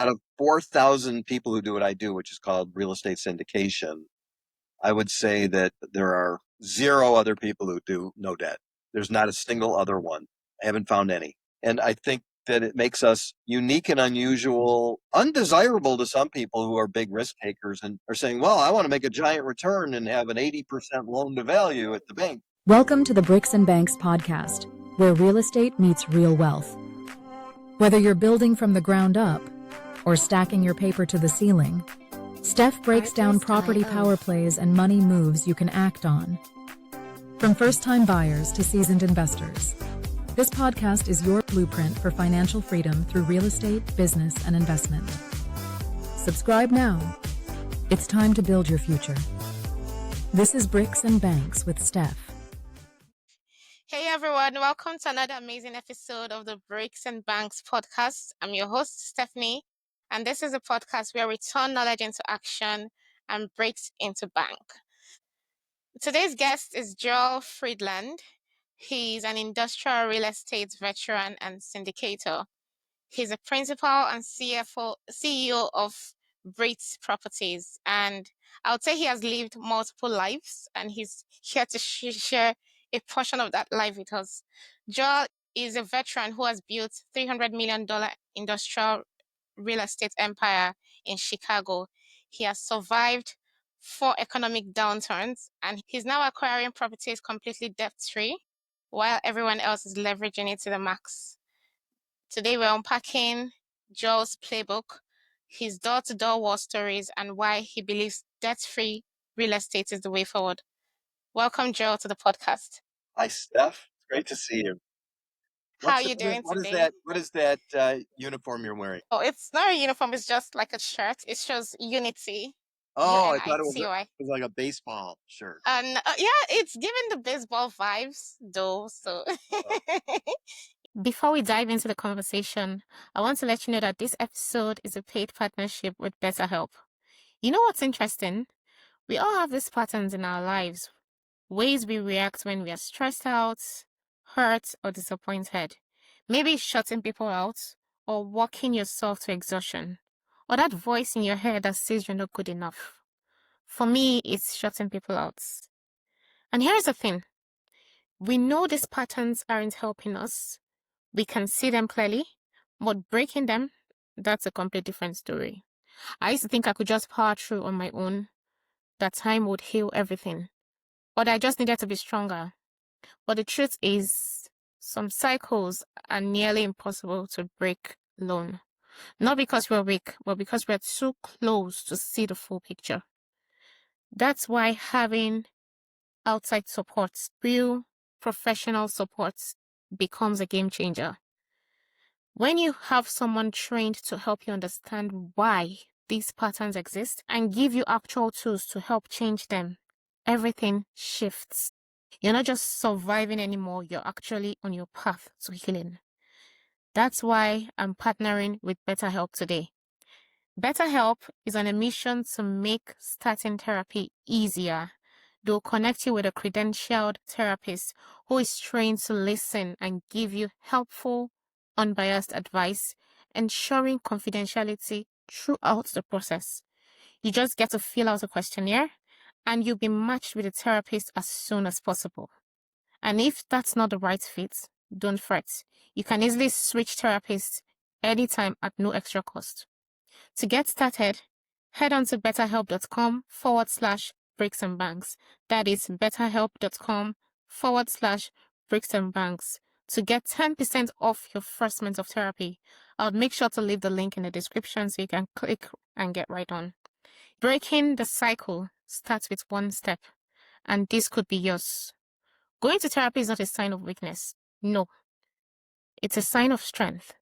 out of 4,000 people who do what I do, which is called real estate syndication, I would say that there are 0 other people who do no debt. There's not a single other one. I haven't found any. And I think that it makes us unique and unusual, undesirable to some people who are big risk takers and are saying, well, I want to make a giant return and have an 80% loan to value at the bank. Welcome to the Bricks and Banks podcast, where real estate meets real wealth. Whether you're building from the ground up or stacking your paper to the ceiling, Steph breaks down property power plays and money moves you can act on. From first-time buyers to seasoned investors, this podcast is your blueprint for financial freedom through real estate, business, and investment. Subscribe now. It's time to build your future. This is Bricks and Banks with Steph. Hey everyone, welcome to another amazing episode of the Bricks and Banks podcast. I'm your host, Stephanie, and this is a podcast where we turn knowledge into action and bricks into bank. Today's guest is Joel Friedland. He's an industrial real estate veteran and syndicator. He's a principal and CEO of Brits Properties, and I would say he has lived multiple lives, and he's here to share a portion of that life with us. Joel is a veteran who has built $300 million industrial real estate empire in Chicago. He has survived 4 economic downturns, and he's now acquiring properties completely debt-free, while everyone else is leveraging it to the max. Today we're unpacking Joel's playbook, his door-to-door war stories, and why he believes debt-free real estate is the way forward. Welcome, Joel, to the podcast. Hi, Steph. It's great to see you. How are you doing today? What is that uniform you're wearing? Oh, it's not a uniform. It's just like a shirt. It shows unity. Oh, I thought it UNITY. was like a baseball shirt. And yeah, it's giving the baseball vibes, though. So before we dive into the conversation, I want to let you know that this episode is a paid partnership with BetterHelp. You know what's interesting? We all have these patterns in our lives, ways we react when we are stressed out, hurt, or disappointed. Maybe it's shutting people out, or working yourself to exhaustion, or that voice in your head that says you're not good enough. For me, it's shutting people out. And here's the thing. We know these patterns aren't helping us. We can see them clearly, but breaking them, that's a complete different story. I used to think I could just power through on my own, that time would heal everything, but I just needed to be stronger. But the truth is, some cycles are nearly impossible to break alone. Not because we're weak, but because we're too close to see the full picture. That's why having outside support, real professional support, becomes a game changer. When you have someone trained to help you understand why these patterns exist and give you actual tools to help change them, everything shifts. You're not just surviving anymore, you're actually on your path to healing. That's why I'm partnering with BetterHelp today. BetterHelp is on a mission to make starting therapy easier. They'll connect you with a credentialed therapist who is trained to listen and give you helpful, unbiased advice, ensuring confidentiality throughout the process. You just get to fill out a questionnaire, and you'll be matched with a therapist as soon as possible. And if that's not the right fit, don't fret. You can easily switch therapists anytime at no extra cost. To get started, head on to betterhelp.com/bricksandbanks. That is betterhelp.com/bricksandbanks to get 10% off your first month of therapy. I'll make sure to leave the link in the description so you can click and get right on. Breaking the cycle starts with one step, and this could be yours. Going to therapy is not a sign of weakness. No, it's a sign of strength.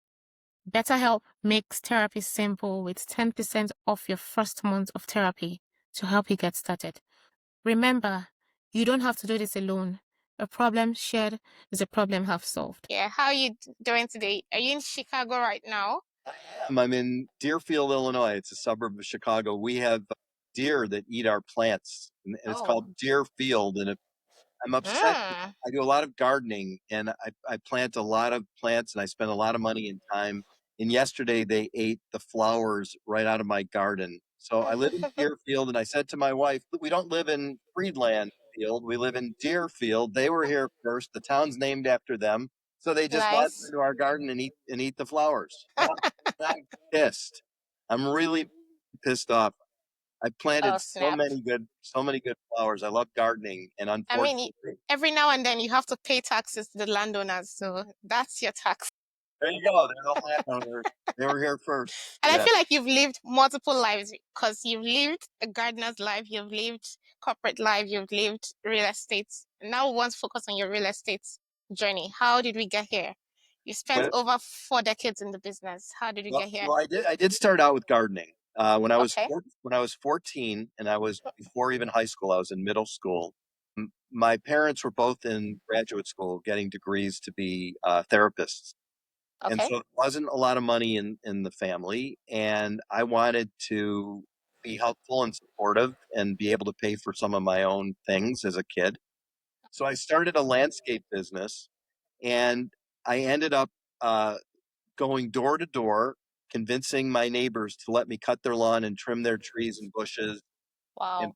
BetterHelp makes therapy simple with 10% off your first month of therapy to help you get started. Remember, you don't have to do this alone. A problem shared is a problem half solved. Yeah, how are you doing today? Are you in Chicago right now? I'm in Deerfield, Illinois. It's a suburb of Chicago. We have deer that eat our plants, and it's called Deerfield. And I'm obsessed. I do a lot of gardening, and I plant a lot of plants, and I spend a lot of money and time And yesterday they ate the flowers right out of my garden. So I live in Deerfield, and I said to my wife, we don't live in Friedland Field, we live in Deerfield. They were here first. The town's named after them. So they just wander Nice. into our garden and eat the flowers. I'm pissed. I'm really pissed off. I planted Oh, snap. so many good flowers. I love gardening, and I mean, unfortunately, every now and then you have to pay taxes to the landowners, so that's your tax. there you go. They're the landowners. They were here first. And I Yeah. feel like you've lived multiple lives because you've lived a gardener's life, you've lived corporate life, you've lived real estate. Now, we want to focus on your real estate journey. How did we get here? You spent But over 4 decades in the business. How did we get here? I did start out with gardening. Okay, When I was 14, and I was before even high school, I was in middle school. My parents were both in graduate school, getting degrees to be therapists, and okay. so there wasn't a lot of money in the family, and I wanted to be helpful and supportive and be able to pay for some of my own things as a kid. So I started a landscape business, and I ended up uh, going door to door, convincing my neighbors to let me cut their lawn and trim their trees and bushes and Wow.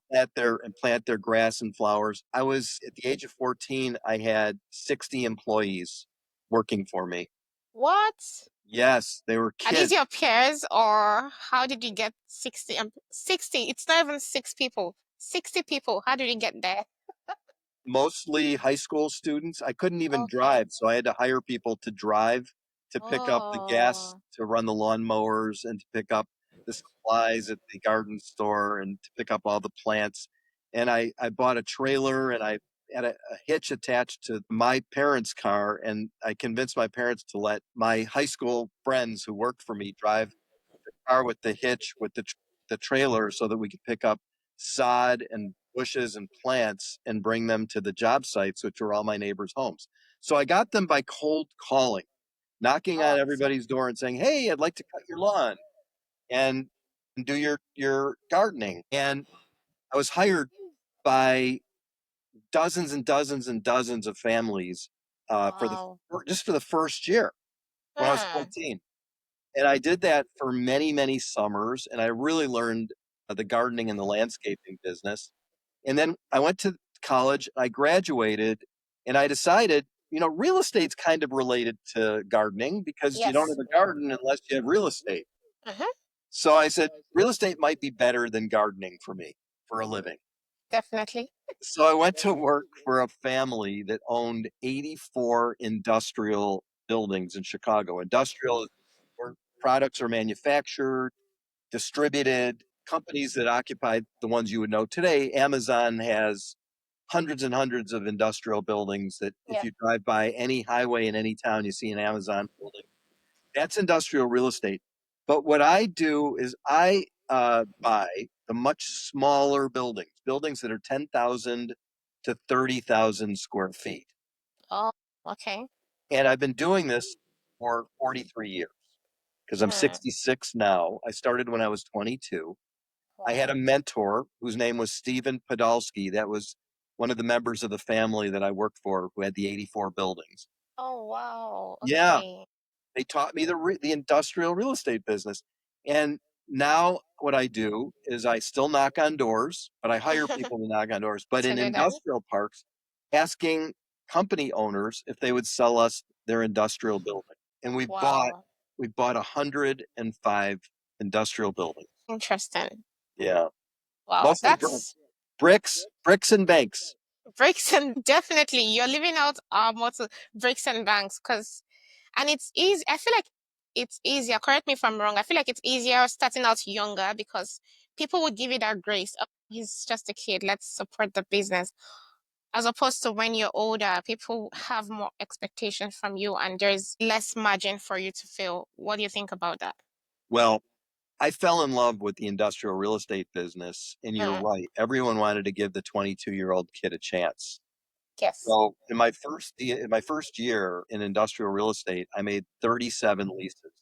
plant their grass and flowers. I was at the age of 14, I had 60 employees working for me. What? Yes, they were Are these kids, your peers, or how did you get 60? 60, it's not even six people. 60 people. How did you get there? mostly high school students. I couldn't even Okay. drive, so I had to hire people to drive, to pick up the gas, Oh, to run the lawnmowers, and to pick up the supplies at the garden store, and to pick up all the plants. And I bought a trailer, and I had a hitch attached to my parents' car, and I convinced my parents to let my high school friends who worked for me drive car with the hitch with the trailer so that we could pick up sod and bushes and plants and bring them to the job sites, which were all my neighbors' homes. So I got them by cold calling, knocking on oh, everybody's door and saying, "Hey, I'd like to cut your lawn and do your gardening." And I was hired by dozens and dozens and dozens of families wow. just for the first year when I was Hmm. 14. And I did that for many, many summers, and I really learned the gardening and the landscaping business. And then I went to college, I graduated, and I decided, real estate's kind of related to gardening because you don't Yes. have a garden unless you have real estate. Uh-huh. So I said, real estate might be better than gardening for me for a living. Definitely. So I went to work for a family that owned 84 industrial buildings in Chicago. Industrial is where products are manufactured, distributed, companies that occupy the ones you would know today. Amazon has hundreds and hundreds of industrial buildings that if Yeah. you drive by any highway in any town, you see an Amazon building. That's industrial real estate. But what I do is I buy the much smaller buildings that are 10,000 to 30,000 square feet. Oh, okay. And I've been doing this for 43 years because I'm Hmm. 66 now. I started when I was 22. I had a Wow. mentor whose name was Stephen Podolsky. That was one of the members of the family that I worked for who had the 84 buildings. Oh, wow. Yeah, Okay. they taught me the industrial real estate business. And now what I do is I still knock on doors, but I hire people to knock on doors. But To in do that. industrial parks, asking company owners if they would sell us their industrial building. And Wow. we bought 105 industrial buildings. Interesting. Yeah. Wow. Mostly That's bricks and banks. bricks and definitely you're living out our motto, bricks and banks, because and it's easy. I feel like it's easier. Correct me if I'm wrong. I feel like it's easier starting out younger because people would give you that grace. Oh, he's just a kid. Let's support the business. As opposed to when you're older, people have more expectations from you and there's less margin for you to fail. What do you think about that? Well, I fell in love with the industrial real estate business, and you're Mm, right. Everyone wanted to give the 22-year-old kid a chance. yes. So in my first year in industrial real estate, I made 37 leases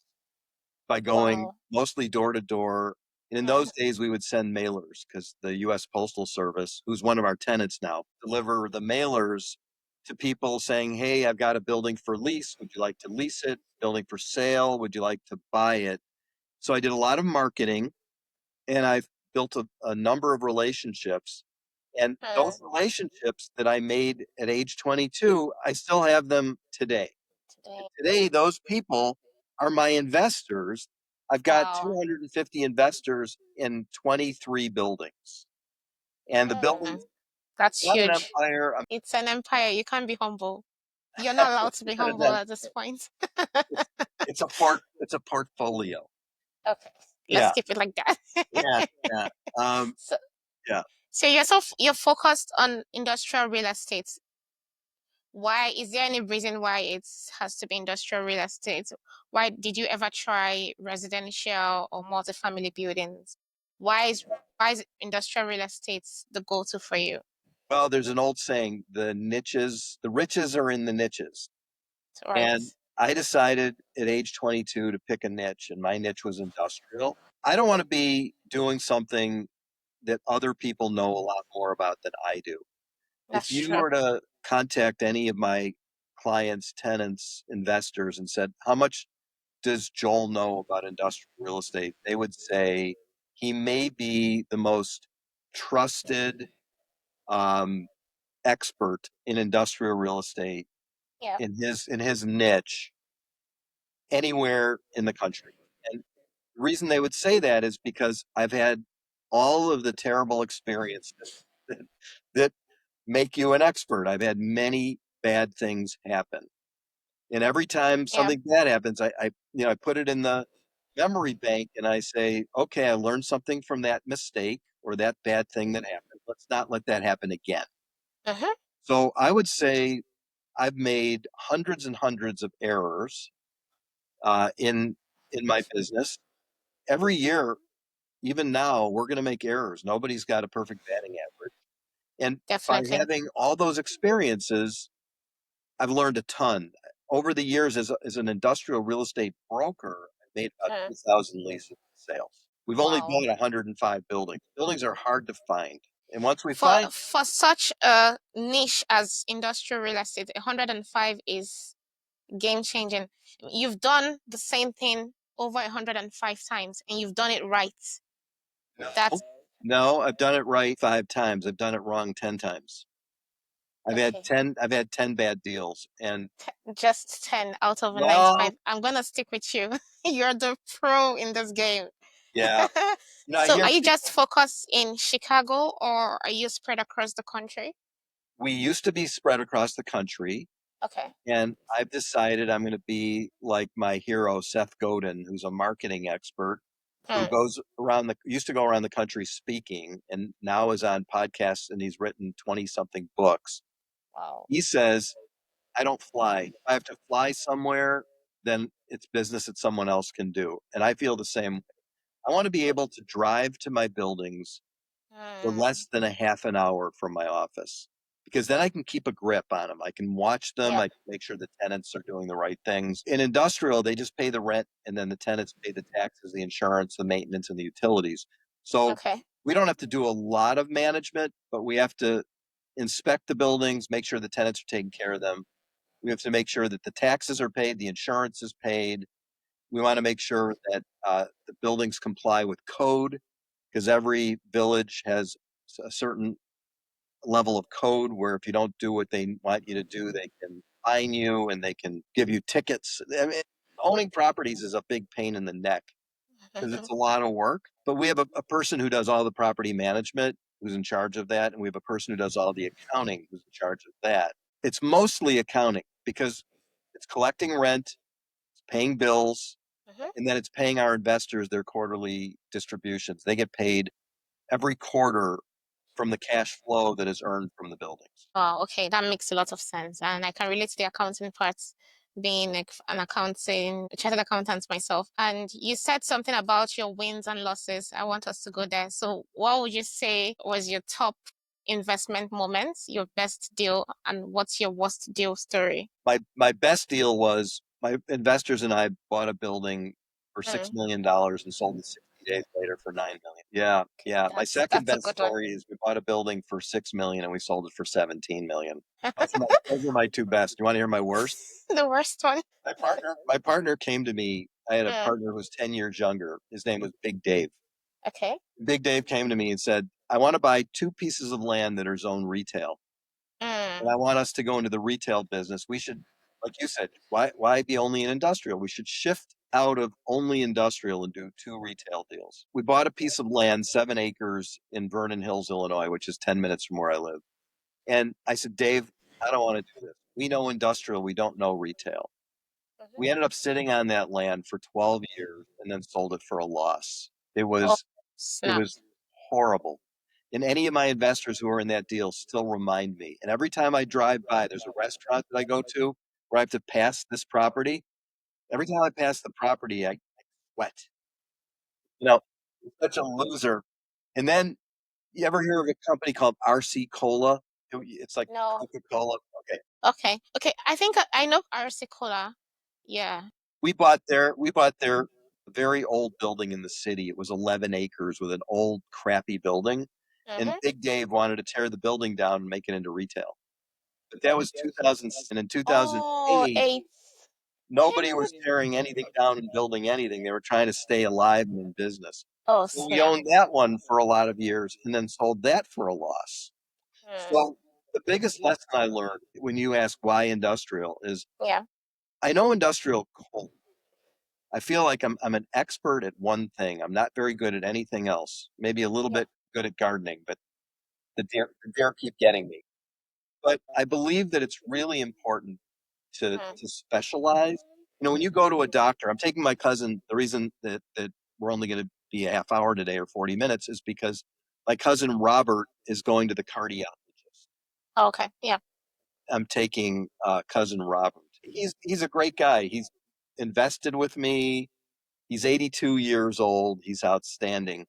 by going Wow. mostly door to door. And in Mm, those days, we would send mailers because the U.S. Postal Service, who's one of our tenants now, deliver the mailers to people saying, hey, I've got a building for lease. Would you like to lease it? Building for sale. Would you like to buy it? So I did a lot of marketing, and I've built a number of relationships. And those relationships that I made at age 22, I still have them today. And today, those people are my investors. I've got Wow. 250 investors in 23 buildings. And the buildings, That's not an huge. empire. It's an empire. You can't be humble. You're not allowed to be It's not humble an at this point. It's it's a portfolio. Okay, let's Yeah, keep it like that. yeah, yeah. Um, So, yeah. so you're focused on industrial real estate. Why is there any reason why it has to be industrial real estate? Why did you ever try residential or multifamily buildings? Why is industrial real estate the go-to for you? Well, there's an old saying: the riches are in the niches. Right. And I decided at age 22 to pick a niche, and my niche was industrial. I don't want to be doing something that other people know a lot more about than I do. If That's you true. were to contact any of my clients, tenants, investors, and said, how much does Joel know about industrial real estate? They would say he may be the most trusted um, expert in industrial real estate Yeah. in his niche anywhere in the country. And the reason they would say that is because I've had all of the terrible experiences that, that make you an expert. I've had many bad things happen. And every time Yeah. something bad happens, I put it in the memory bank and I say, okay, I learned something from that mistake or that bad thing that happened. Let's not let that happen again. Uh-huh. So I would say I've made hundreds and hundreds of errors in my business. Every year, even now, we're going to make errors. Nobody's got a perfect batting average. And by Definitely. having all those experiences, I've learned a ton. Over the years, as an industrial real estate broker, I made about Uh, 2,000 leases and sales. We've only wow. bought 105 buildings. Buildings are hard to find. And once we For find, for such a niche as industrial real estate, 105 is game changing. You've done the same thing over 105 times and you've done it right. no, That's no, I've done it right 5 times. I've done it wrong 10 times. okay. I've had 10 bad deals. And Just 10 out of a well, 95. I'm gonna stick with you. You're the pro in this game. yeah. I So hear are you people. just focused in Chicago or are you spread across the country? We used to be spread across the country, Okay. and I've decided I'm going to be like my hero, Seth Godin, who's a marketing expert who Hmm. used to go around the country speaking and now is on podcasts and he's written 20 something books. Wow. He says, I don't fly. If I have to fly somewhere, then it's business that someone else can do. And I feel the same. I want to be able to drive to my buildings for Hmm. less than a half an hour from my office because then I can keep a grip on them. I can watch them. Yeah. I can make sure the tenants are doing the right things. In industrial, they just pay the rent and then the tenants pay the taxes, the insurance, the maintenance, and the utilities. So Okay. we don't have to do a lot of management, but we have to inspect the buildings, make sure the tenants are taking care of them. We have to make sure that the taxes are paid, the insurance is paid. We want to make sure that the buildings comply with code because every village has a certain level of code where if you don't do what they want you to do, they can fine you and they can give you tickets. I mean, owning properties is a big pain in the neck because it's a lot of work. But we have a person who does all the property management who's in charge of that. And we have a person who does all the accounting who's in charge of that. It's mostly accounting because it's collecting rent, it's paying bills, Mhm. and then it's paying our investors their quarterly distributions. They get paid every quarter from the cash flow that is earned from the buildings. Oh, okay, that makes a lot of sense. And I can relate to the accounting parts, being like an accounting, a chartered accountant myself. And you said something about your wins and losses. I want us to go there. So, what would you say was your top investment moment, your best deal, and what's your worst deal story? My best deal was my investors and I bought a building for $6 Mm. million and sold it 60 days later for $9 million. Yeah, yeah. My second That's a best good one. story is we bought a building for 6 million and we sold it for 17 million. Those are my two best. You want to hear my worst? The worst one. My partner came to me. I had a Mm, partner who was 10 years younger. His name was Big Dave. okay. Big Dave came to me and said, I want to buy two pieces of land that are zone retail. And Mm, I want us to go into the retail business. We should, like you said, why be only in industrial? We should shift out of only industrial and do two retail deals. We bought a piece of land, 7 acres in Vernon Hills, Illinois, which is 10 minutes from where I live. And I said, Dave, I don't want to do this. We know industrial, we don't know retail. mhm. We ended up sitting on that land for 12 years and then sold it for a loss. It Oh, was it snap. was horrible. And any of my investors who are in that deal still remind me. And every time I drive by, there's a restaurant that I go to where I have to pass this property. Every time I pass the property, I sweat. You know, such a loser. And then you ever hear of a company called RC Cola? It's like No. Coca Cola. Okay. Okay. Okay. I think I know RC Cola. Yeah. We bought their very old building in the city. It was 11 acres with an old crappy building. And Mm-hmm. Big Dave wanted to tear the building down and make it into retail. But that was 2007. In Oh, 2008, eight. nobody was tearing anything down and building anything. They were trying to stay alive and in business. Oh, So we snap. owned that one for a lot of years and then sold that for a loss. Mm, So the biggest lesson I learned when you ask why industrial is yeah. I know industrial cold. I feel like I'm an expert at one thing. I'm not very good at anything else. Maybe a little Yeah. bit good at gardening, but the deer keep getting me. But I believe that it's really important Mm, to specialize. When you go to a doctor, I'm taking my cousin. The reason that we're only going to be a half hour today or 40 minutes is because my cousin Robert is going to the cardiologist. okay. Yeah. I'm taking cousin Robert. He's a great guy. He's invested with me. He's 82 years old. He's outstanding.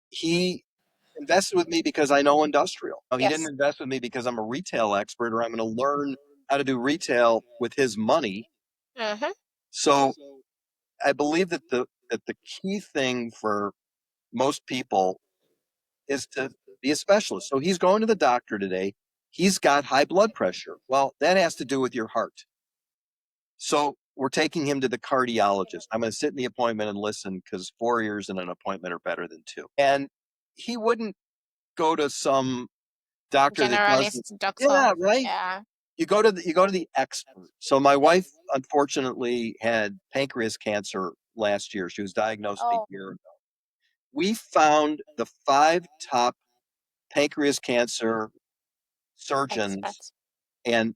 He invested with me because I know industrial. He didn't Yes. invest with me because I'm a retail expert or I'm going to learn how to do retail with his money. Mm-hmm. So I believe that the key thing for most people is to be a specialist. So he's going to the doctor today. He's got high blood pressure. Well, that has to do with your heart. So we're taking him to the cardiologist. I'm going to sit in the appointment and listen because 4 years in an appointment are better than two. And he wouldn't go to some doctor that doesn't. Generalist doctor. Yeah, right. Yeah. You go to the expert. So my wife unfortunately had pancreas cancer last year. She was diagnosed a Oh, year ago. We found the five top pancreas cancer surgeons expert. and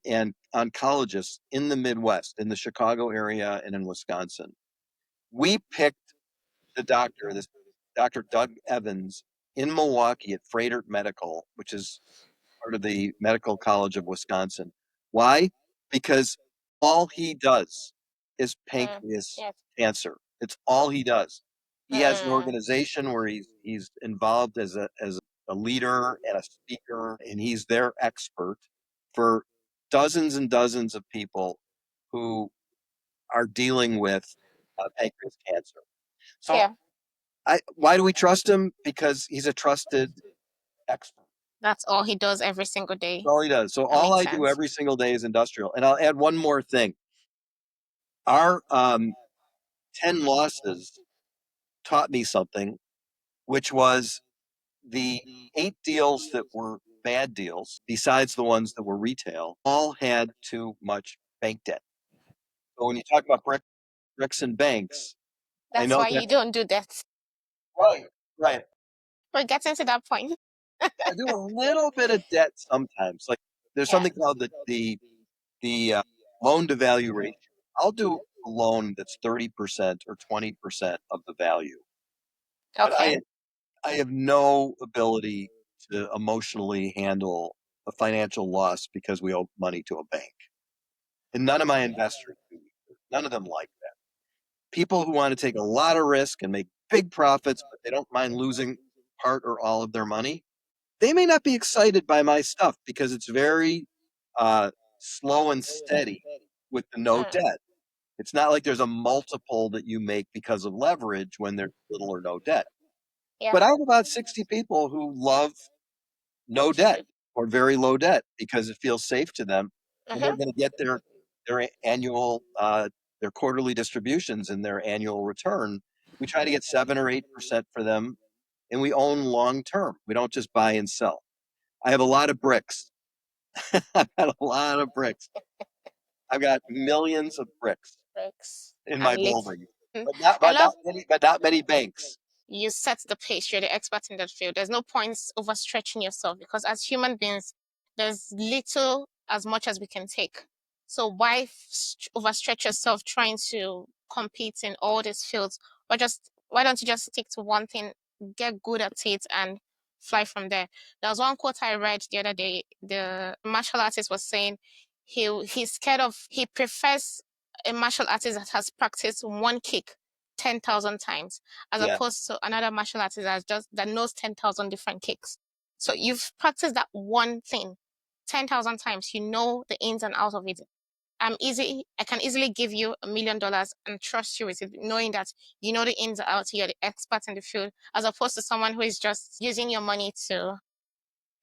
oncologists in the Midwest, in the Chicago area and in Wisconsin. We picked the doctor, this Dr. Doug Evans in Milwaukee at Froedtert Medical, which is part of the Medical College of Wisconsin. Why? Because all he does is Mm, pancreas yes. cancer. It's all he does. He has an Mm, organization where he's involved as a leader and a speaker, and he's their expert for dozens and dozens of people who are dealing with pancreas cancer. So yeah. why do we trust him? Because he's a trusted expert. That's all he does every single That's day. all he does. So That all makes I do sense. every single day is industrial. And I'll add one more thing. Our 10 losses taught me something, which was the 8 deals that were bad deals, besides the ones that were retail, all had too much bank debt. So when you talk about bricks and banks, I That's know why you that's don't do that. right. Right. We're getting to that point. I do a little bit of debt sometimes. Like there's Yeah. something called the loan to value ratio. I'll do a loan that's 30% or 20% of the value, but Okay. I have no ability to emotionally handle a financial loss because we owe money to a bank. And none of my investors do. None of them like that. People who want to take a lot of risk and make big profits, but they don't mind losing part or all of their money, they may not be excited by my stuff because it's very uh, slow and steady with the no Mm, debt. It's not like there's a multiple that you make because of leverage when there's little or no debt. Yeah. But I have about 60 people who love no debt or very low debt because it feels safe to them, and they're going to get their annual their quarterly distributions and their annual return. We try to get 7 or 8% for them, and we own long term. We don't just buy and sell. I have a lot of bricks. I've got a lot of bricks. I've got millions of bricks in my building, but not I but love not many but not many banks. you set the pace. You're the expert in that field. There's no point overstretching yourself because as human beings, there's little as much as we can take. So why overstretch yourself trying to compete in all these fields? Why don't you just stick to one thing, get good at it, and fly from there? There was one quote I read the other day. The martial artist was saying he prefers a martial artist that has practiced one kick 10,000 times as Yeah. opposed to another martial artist that knows 10,000 different kicks. So you've practiced that one thing 10,000 times. You know the ins and outs of it. I can easily give you $1 million and trust you with it, knowing that you know the ins and outs. You're the expert in the field, as opposed to someone who is just using your money To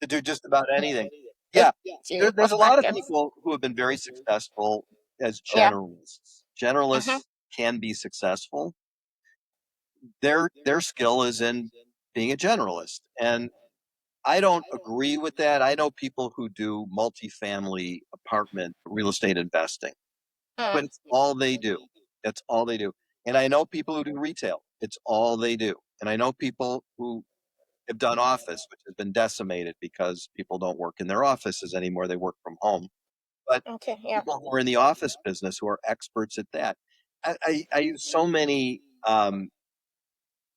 do just about anything. Yeah, there's a lot of people who have been very successful as Yeah. generalists. Generalists can be successful. Their skill is in being a generalist, and I don't agree with that. I know people who do multifamily apartment real estate investing, but it's all they do. That's all they do. And I know people who do retail. It's all they do. And I know people who have done office, which has been decimated because people don't work in their offices anymore. They work from home. But people who are in the office business who are experts at that. I use so many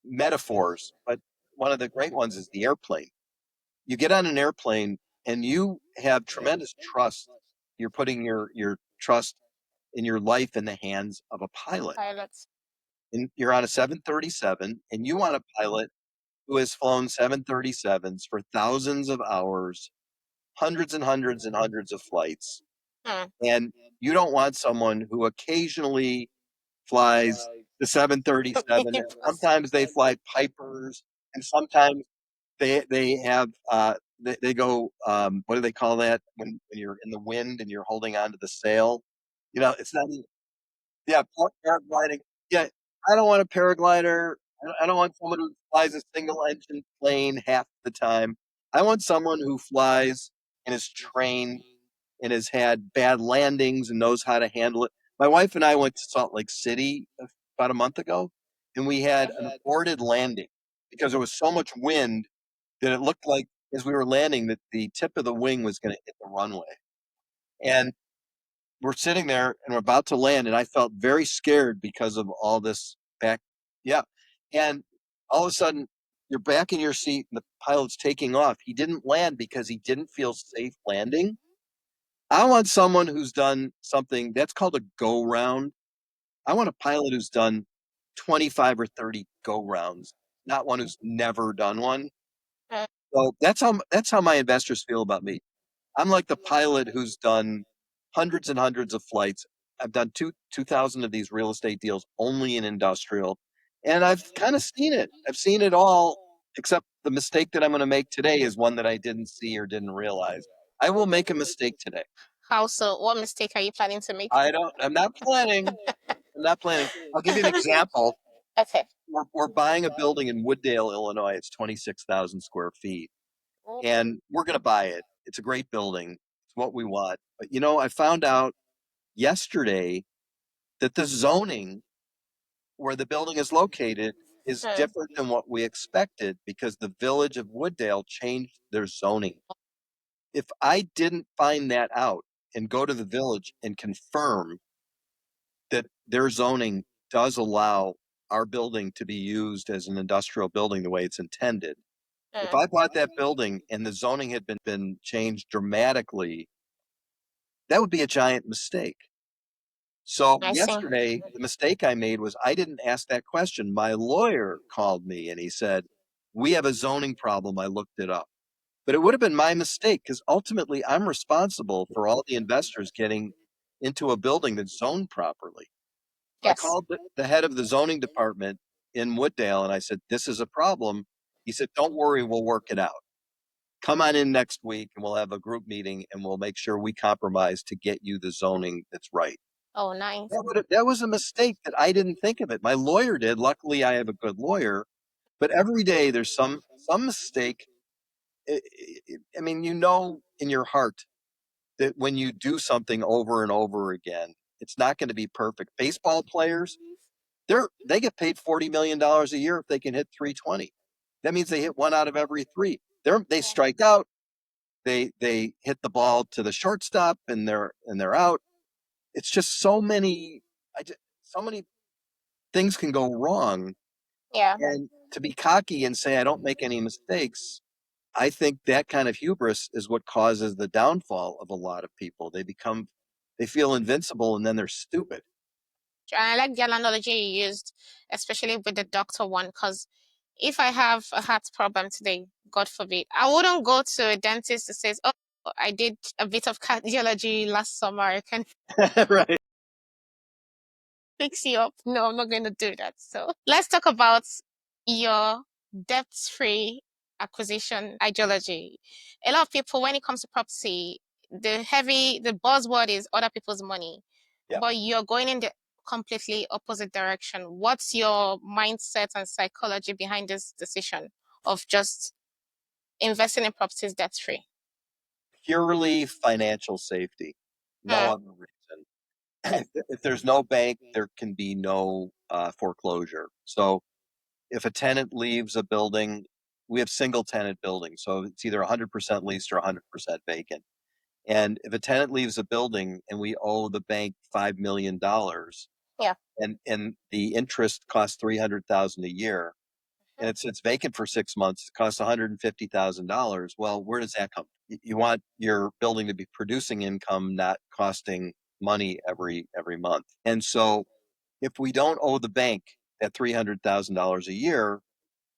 metaphors, but one of the great ones is the airplane. You get on an airplane and you have tremendous trust. You're putting your trust in your life in the hands of a pilot. Pilots. And you're on a 737 and you want a pilot who has flown 737s for thousands of hours, hundreds and hundreds and hundreds of flights. And you don't want someone who occasionally flies the 737. And sometimes they fly Pipers, and sometimes they have they go what do they call that when you're in the wind and you're holding onto the sail? It's not even, yeah, paragliding. Yeah, I don't want a paraglider. I don't want someone who flies a single engine plane half the time. I want someone who flies and is trained and has had bad landings and knows how to handle it. My wife and I went to Salt Lake City about a month ago, and we had an aborted landing because there was so much wind that it looked like as we were landing that the tip of the wing was going to hit the runway. And we're sitting there and we're about to land, and I felt very scared because of all this back. Yeah. And all of a sudden, you're back in your seat and the pilot's taking off. He didn't land because he didn't feel safe landing. I want someone who's done something that's called a go round. I want a pilot who's done 25 or 30 go rounds, not one who's never done one. So that's how my investors feel about me. I'm like the pilot who's done hundreds and hundreds of flights. I've done 2,000 of these real estate deals only in industrial, and I've kind of seen it. I've seen it all, except the mistake that I'm going to make today is one that I didn't see or didn't realize. I will make a mistake today. How so? What mistake are you planning to make? I'm not planning. I'm not planning. I'll give you an example. Okay. We're buying a building in Wooddale, Illinois. It's 26,000 square feet, and we're going to buy it. It's a great building. It's what we want. But I found out yesterday that the zoning where the building is located is different than what we expected because the village of Wooddale changed their zoning. If I didn't find that out and go to the village and confirm that their zoning does allow our building to be used as an industrial building the way it's intended, if I bought that building and the zoning had been changed dramatically, that would be a giant mistake. So yesterday, the mistake I made was I didn't ask that question. My lawyer called me and he said, "We have a zoning problem." I looked it up. But it would have been my mistake because ultimately I'm responsible for all the investors getting into a building that's zoned properly. I Yes. called the head of the zoning department in Wooddale and I said, this is a problem. He said, don't worry, we'll work it out. Come on in next week and we'll have a group meeting and we'll make sure we compromise to get you the zoning that's right. Oh, nice. That was a mistake that I didn't think of it. My lawyer did. Luckily, I have a good lawyer. But every day there's some mistake. I mean, you know in your heart that when you do something over and over again, it's not going to be perfect. Baseball players, they get paid $40 million a year if they can hit 320. That means they hit one out of every three. They strike out. They hit the ball to the shortstop and they're out. It's just so many things can go wrong. Yeah. And to be cocky and say I don't make any mistakes, I think that kind of hubris is what causes the downfall of a lot of people. They feel invincible and then they're stupid. And I like the analogy you used, especially with the doctor one, because if I have a heart problem today, God forbid, I wouldn't go to a dentist who says, "Oh, I did a bit of cardiology last summer. I can Right. fix you up." No, I'm not going to do that. So let's talk about your debt-free acquisition ideology. A lot of people, when it comes to property, the buzzword is other people's money, Yeah. but you're going in the completely opposite direction. What's your mindset and psychology behind this decision of just investing in properties debt-free? Purely financial safety. No Hmm. other reason. If there's no bank, there can be no foreclosure. So if a tenant leaves a building, we have single tenant buildings. So it's either 100% leased or 100% vacant. And if a tenant leaves a building and we owe the bank $5 million Yeah. and the interest costs 300,000 a year and it sits vacant for 6 months, it costs $150,000. Well, where does that come? You want your building to be producing income, not costing money every month. And so if we don't owe the bank that $300,000 a year,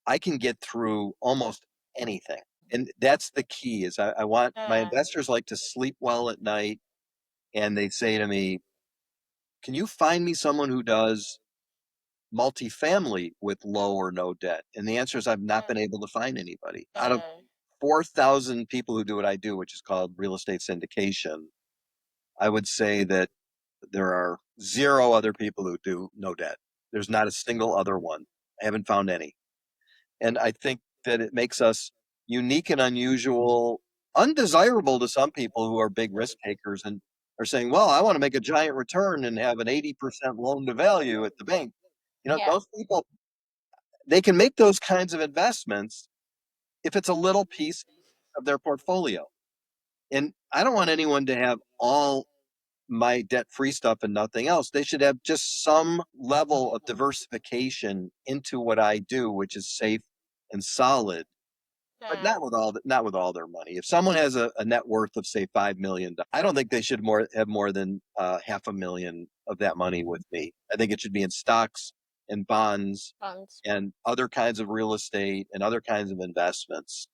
I can get through almost anything. And that's the key is I want my Hmm. investors like to sleep well at night and they say to me, can you find me someone who does multifamily with low or no debt? And the answer is I've not been able to find anybody. Out of Hmm. 4,000 people who do what I do, which is called real estate syndication, I would say that there are zero other people who do no debt. There's not a single other one. I haven't found any. And I think that it makes us unique and unusual, undesirable to some people who are big risk takers and are saying, well, I want to make a giant return and have an 80% loan to value at the bank. Yeah. Those people, they can make those kinds of investments if it's a little piece of their portfolio. And I don't want anyone to have all my debt free stuff and nothing else. They should have just some level of diversification into what I do, which is safe and solid, but Hmm. not with all their money. If someone has a net worth of say $5 million, I don't think they should have more than half a million of that money with me. I think it should be in stocks and bonds Funds. and other kinds of real estate and other kinds of investments.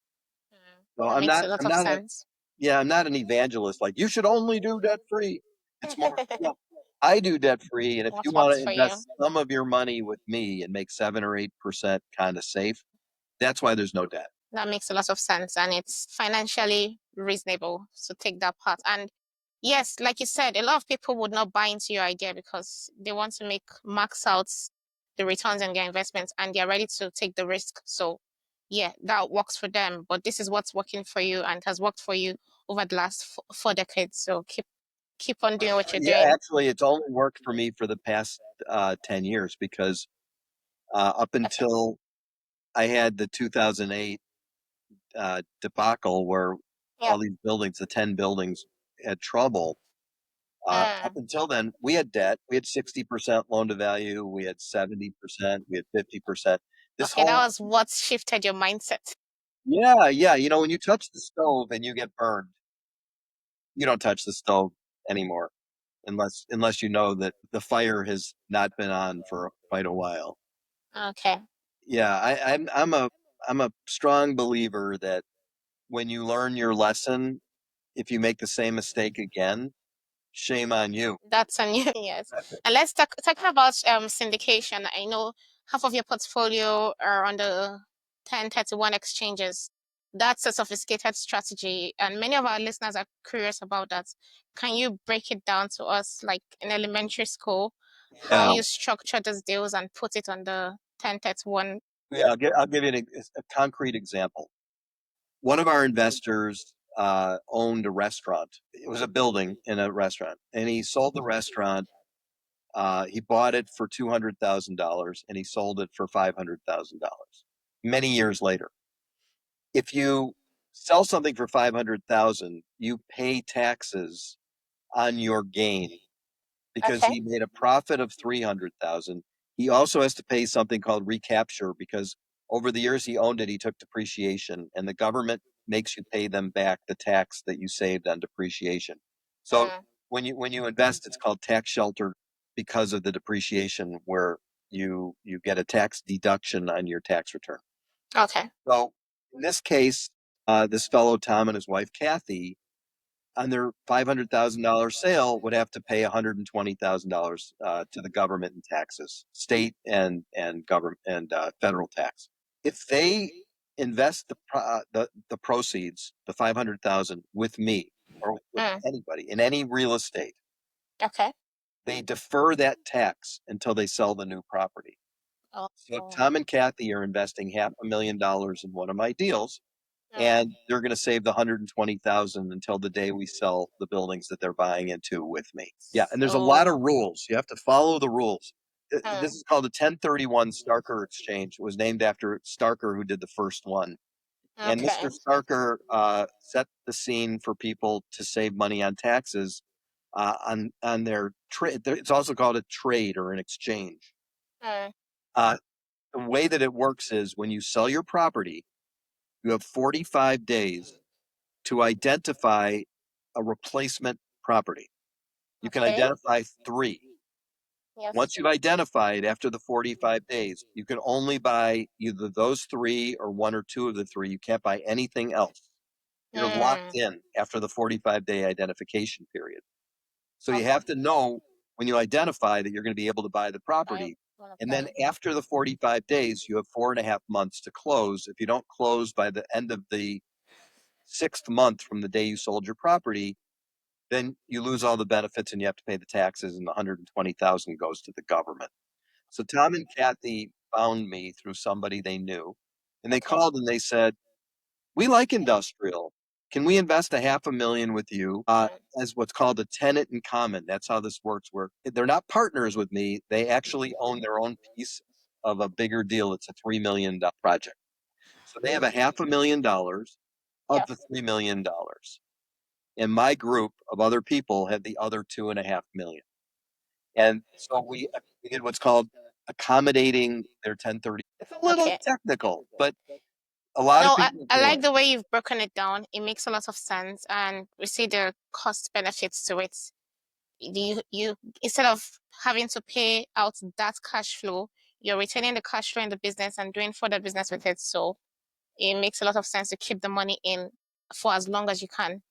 So That makes a lot of sense. I'm not an evangelist like you should only do debt free. It's more, well, I do debt free. And if you What want works to for you? invest some of your money with me and make 7 or 8% kind of safe, that's why there's no debt. That makes a lot of sense, and it's financially reasonable to take that part. And yes, like you said, a lot of people would not buy into your idea because they want to make max out the returns on their investments and they're ready to take the risk. So yeah, that works for them. But this is what's working for you and has worked for you over the last 4 decades. So keep on doing what you're Yeah, doing. actually, it's only worked for me for the past 10 years because up Okay. until I had the 2008 debacle where Yeah. all these buildings, the 10 buildings, had trouble. Up Mm. until then, we had debt. We had 60% loan to value. We had 70%. We had 50%. This Okay, that whole, was what shifted your mindset. yeah, yeah. When you touch the stove and you get burned, you don't touch the stove anymore unless you know that the fire has not been on for quite a while. Okay. Yeah, I'm a strong believer that when you learn your lesson, if you make the same mistake again, Shame on you. That's on you. Yes. And let's talk about syndication. I know half of your portfolio are on the 1031 exchanges. That's a sophisticated strategy, and many of our listeners are curious about that. Can you break it down to us, like in elementary school, how Yeah. you structure those deals and put it on the 1031? Yeah, I'll give you a concrete example. One of our investors owned a restaurant. It was a building in a restaurant, and he sold the restaurant. He bought it for $200,000, and he sold it for $500,000. Many years later, if you sell something for 500,000, you pay taxes on your gain because Okay. he made a profit of 300,000. He also has to pay something called recapture because over the years he owned it, he took depreciation, and the government makes you pay them back the tax that you saved on depreciation. So Mm, when you invest, it's called tax shelter because of the depreciation, where you get a tax deduction on your tax return. okay. So in this case, this fellow Tom and his wife Kathy, on their $500,000 sale, would have to pay $120,000 to the government in taxes, state and government and federal tax. If they invest the proceeds, the 500,000, with me or with Mm, anybody in any real estate, okay. they defer that tax until they sell the new property. Oh. So Tom and Kathy are investing $500,000 in one of my deals, Mm, and they're going to save the 120,000 until the day we sell the buildings that they're buying into with me. Yeah, and there's a lot of so, rules. You have to follow the rules. This mm, is called a 1031 Starker exchange. It was named after Starker, who did the first one. And okay. Mr. Starker set the scene for people to save money on taxes on their trade. It's also called a trade or an exchange. Mm, Uh, the way that it works is when you sell your property, you have 45 days to identify a replacement property. You can okay. identify three. Yes. Once you've identified after the 45 days, you can only buy either those three or one or two of the three. You can't buy anything else. You're locked Mm, in after the 45-day identification period. So you okay. have to know when you identify that you're going to be able to buy the I property. wanna And then buy. after the 45 days, you have 4.5 months to close. If you don't close by the end of the sixth month from the day you sold your property, then you lose all the benefits and you have to pay the taxes, and the 120,000 goes to the government. So Tom and Kathy found me through somebody they knew, and they Okay. called and they said, "We like industrial. Can we invest $500,000 with you Mm, as what's called a tenant in common?" That's how this works. Where they're not partners with me; they actually own their own piece of a bigger deal. It's a $3 million project. So they have a $500,000 of the yes. $3 million, and my group of other people had the other 2.5 million. And so we did what's called accommodating their 1030. It's a little Okay. technical, but a lot of No, I, people I do like it. the way you've broken it down. It makes a lot of sense, and we see the cost benefits to it. You instead of having to pay out that cash flow, you're retaining the cash flow in the business and doing further business with it. So it makes a lot of sense to keep the money in for as long as you can.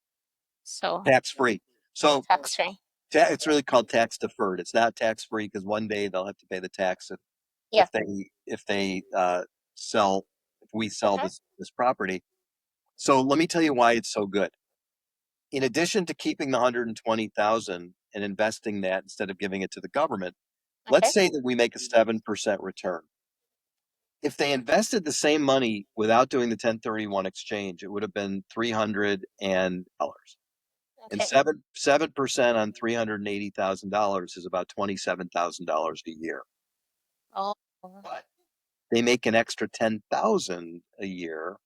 So Tax free. So tax free. it's really called tax deferred. It's not tax free because one day they'll have to pay the tax Yeah. if they sell if we sell Okay. this property. So let me tell you why it's so good. In addition to keeping the 120,000 and investing that instead of giving it to the government, let's Okay. say that we make a 7% return. If they invested the same money without doing the 1031 exchange, it would have been $300 and Okay. 7% on $380,000 is about $27,000 a year. Oh. But they make an extra 10,000 a year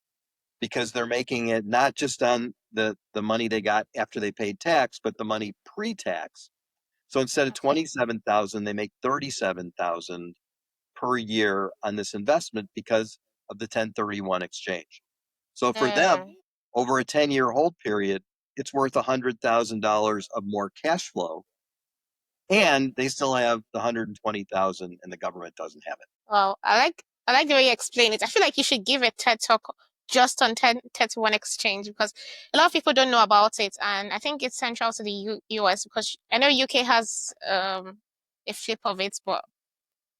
because they're making it not just on the money they got after they paid tax, but the money pre-tax. So instead of Okay. 27,000, they make 37,000 per year on this investment because of the 1031 exchange. So for them, Mm. over a 10-year hold period, it's worth $100,000 of more cash flow, and they still have the 120,000, and the government doesn't have it. Well, I like the way you explain it. I feel like you should give a TED talk just on 1031 exchange because a lot of people don't know about it, and I think it's central to the US because I know UK has a flip of it, but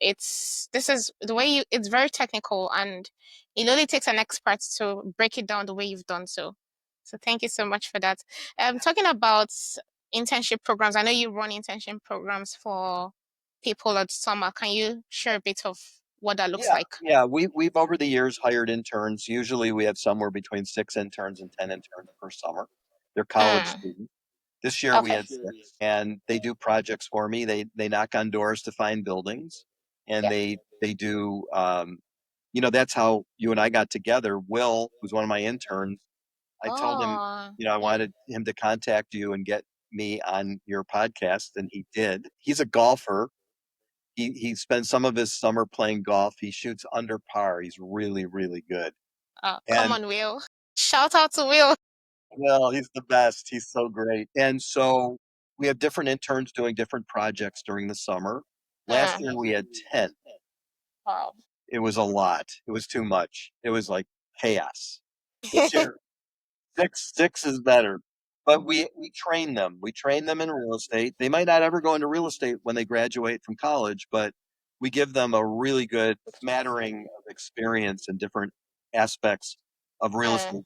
this is the way it's very technical, and it only takes an expert to break it down the way you've done so. So thank you so much for that. Talking about internship programs, I know you run internship programs for people at summer. Can you share a bit of what that looks Yeah, like? yeah. We've over the years hired interns. Usually we have somewhere between 6 interns and 10 interns per summer. They're college Mm, students. This year we okay. had six, and they do projects for me. They knock on doors to find buildings, and Yeah. they do. That's how you and I got together. Will, who's one of my interns, I told him, Oh, I wanted him to contact you and get me on your podcast, and he did. He's a golfer. He spends some of his summer playing golf. He shoots under par. He's really, really good. come And on, Will. Shout out to Will. well, he's the best. He's so great. And so we have different interns doing different projects during the summer. Last year Mm, we had 10. wow. It was a lot. It was too much. It was like chaos. This year, six is better. But we train them. We train them in real estate. They might not ever go into real estate when they graduate from college, but we give them a really good smattering of experience in different aspects of real Mm, estate.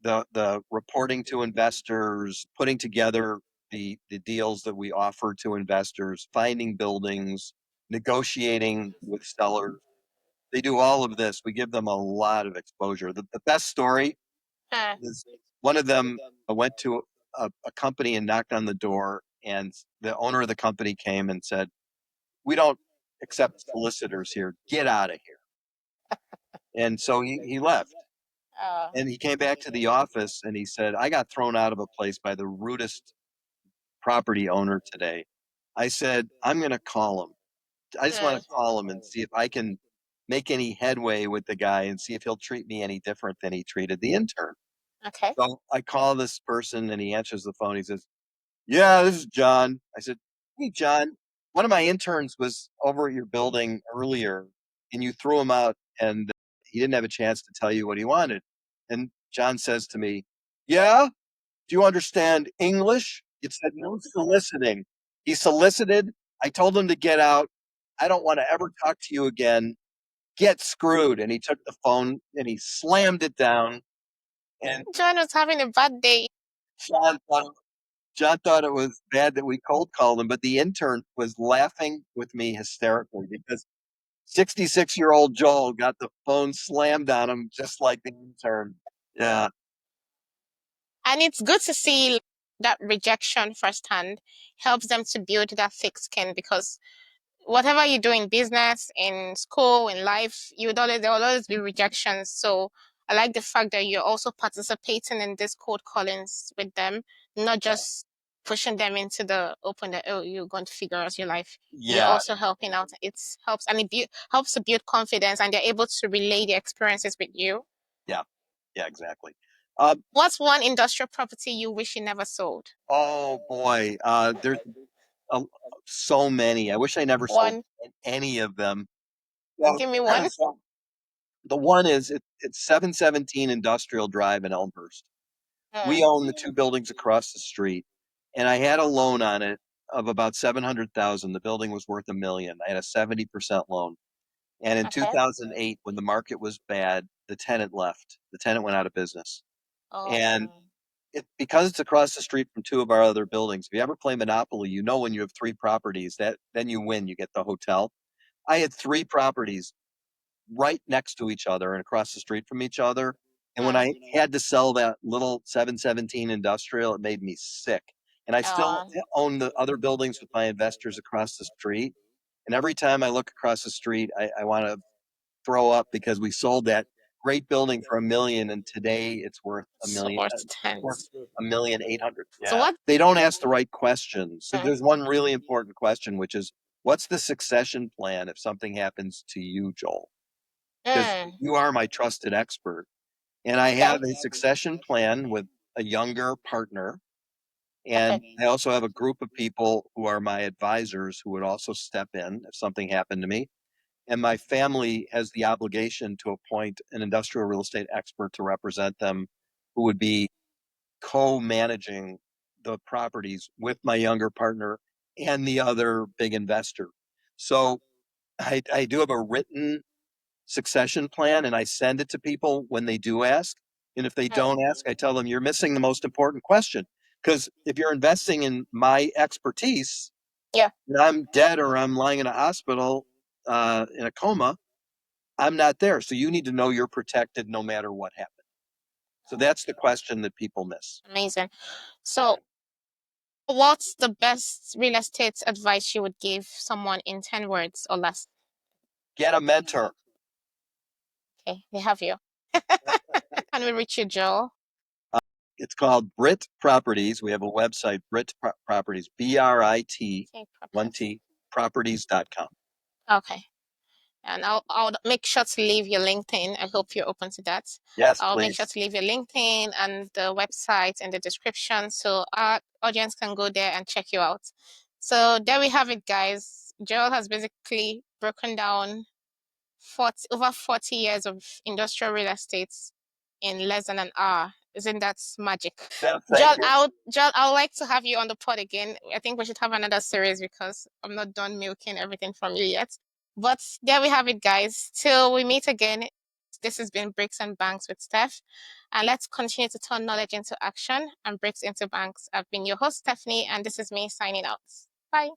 The reporting to investors, putting together the deals that we offer to investors, finding buildings, negotiating with sellers. They do all of this. We give them a lot of exposure. The best story mm. is one of them went to a company and knocked on the door, and the owner of the company came and said, "We don't accept solicitors here. Get out of here." And so he left. Uh, And he came back to the office and he said, "I got thrown out of a place by the rudest property owner today." I said, "I'm going to call him. I just want to mm, call him and see if I can make any headway with the guy and see if he'll treat me any different than he treated the intern." okay. So I call this person and he answers the phone. He says, "Yeah, this is John." I said, "Hey, John, one of my interns was over at your building earlier and you threw him out and he didn't have a chance to tell you what he wanted." And John says to me, "Yeah, do you understand English?" It said, "No soliciting." He solicited. I told him to get out. "I don't want to ever talk to you again. Get screwed." And he took the phone and he slammed it down. And John was having a bad day. John thought, John thought it was bad that we cold called him, but the intern was laughing with me hysterically because 66-year-old Joel got the phone slammed on him just like the intern. Yeah. And it's good to see that rejection firsthand helps them to build that thick skin because whatever you do in business, in school, in life, there will always be rejections. So I like the fact that you're also participating in this cold callings with them, not just pushing them into the open that, oh, you're going to figure out your life. You're Yeah. also helping out. It helps and helps to build confidence and they're able to relay their experiences with you. Yeah. Yeah, exactly. Uh, What's one industrial property you wish you never sold? oh boy. There's uh, so many. I wish I never sold One, any of them. Well, give me one. so the one is it's 717 Industrial Drive in Elmhurst. We Mm, own the two buildings across the street, and I had a loan on it of about 700,000. The building was worth 1 million. I had a 70% loan. And in okay. 2008, when the market was bad, the tenant left. The tenant went out of business. And Oh, because it's across the street from two of our other buildings, if you ever play Monopoly, you know when you have three properties, that then you win, you get the hotel. I had three properties right next to each other and across the street from each other. And when mm, I had to sell that little 717 industrial, it made me sick. And I still oh, own the other buildings with my investors across the street. And every time I look across the street, I want to throw up because we sold that great building for 1 million, and today it's worth a so million. worth It's worth 10s. 1,800,000. So Yeah, what? they don't ask the right questions. So Mm, there's one really important question, which is, what's the succession plan if something happens to you, Joel? Because mm, you are my trusted expert. And I okay, have a succession plan with a younger partner. okay. And I also have a group of people who are my advisors who would also step in if something happened to me. and my family has the obligation to appoint an industrial real estate expert to represent them, who would be co-managing the properties with my younger partner and the other big investor. So I do have a written succession plan, and I send it to people when they do ask. And if they don't ask, I tell them you're missing the most important question. Because if you're investing in my expertise, Yeah. and I'm dead or I'm lying in a hospital in a coma, I'm not there. So you need to know you're protected no matter what happens. So that's the question that people miss. Amazing. So, what's the best real estate advice you would give someone in 10 words or less? Get a mentor. Okay, they have you. Can we reach you, Joel? It's called Brit Properties. We have a website, Brit Properties, BRIT, Okay, one T, properties.com. Okay. And I'll make sure to leave your LinkedIn. I hope you're open to that. Yes, I'll make sure please. to leave your LinkedIn and the website in the description so our audience can go there and check you out. So there we have it, guys. Joel has basically broken down over 40 years of industrial real estate in less than an hour. Isn't that magic? Thank Joel, you. I would like to have you on the pod again. I think we should have another series because I'm not done milking everything from you yet. But there we have it, guys. Till we meet again, this has been Bricks and Banks with Steph. And let's continue to turn knowledge into action and bricks into banks. I've been your host, Stephanie, and this is me signing out. Bye.